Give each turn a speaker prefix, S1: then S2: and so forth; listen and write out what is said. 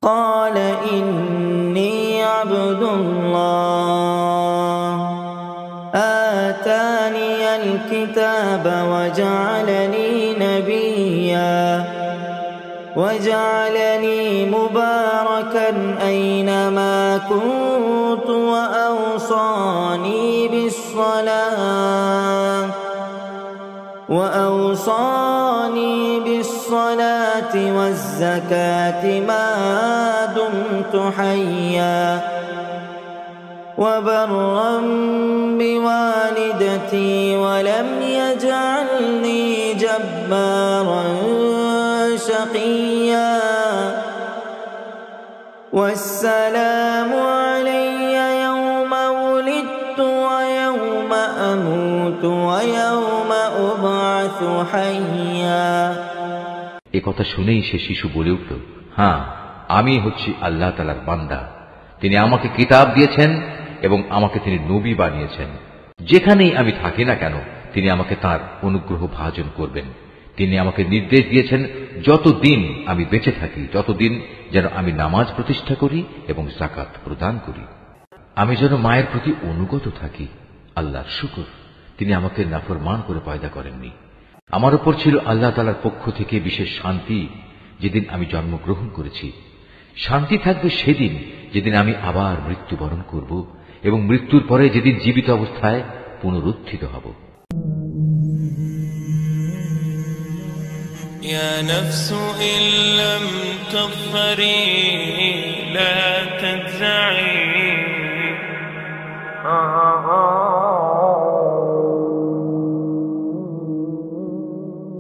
S1: قال إني عبد الله آتاني الكتاب وجعلني نبيا وجعلني مباركا أينما كنت وأوصاني بالصلاة والزكاة ما دمت حيا وبرا بوالدتي ولم يجعلني جبارا شقيا والسلام علي يوم ولدت ويوم أموت ويوم أبعث حيا।
S2: এ কথা শুনেই সে শিশু বলে উঠল, হ্যাঁ, আমি হচ্ছি আল্লাহ তাআলার বান্দা। তিনি আমাকে কিতাব দিয়েছেন এবং আমাকে তিনি নবী বানিয়েছেন। যেখানেই আমি থাকি না কেন তিনি আমাকে তার অনুগ্রহ ভাজন করবেন। তিনি আমাকে নির্দেশ দিয়েছেন যতদিন আমি বেঁচে থাকি ততদিন যেন আমি নামাজ প্রতিষ্ঠা করি এবং যাকাত প্রদান করি, আমি যেন মায়ের প্রতি অনুগত থাকি। আল্লাহর শুকর, তিনি আমাকে নাফরমান করে পয়দা করেননি। আমার উপর ছিল আল্লাহ তাআলার পক্ষ থেকে বিশেষ শান্তি যেদিন আমি জন্মগ্রহণ করেছি। শান্তি থাকবে সেদিন যেদিন আমি আবার মৃত্যুবরণ করব এবং মৃত্যুর পরে যেদিন জীবিত অবস্থায় পুনরুত্থিত হব।
S3: يا نفس إن لم تغفري لا تجزعي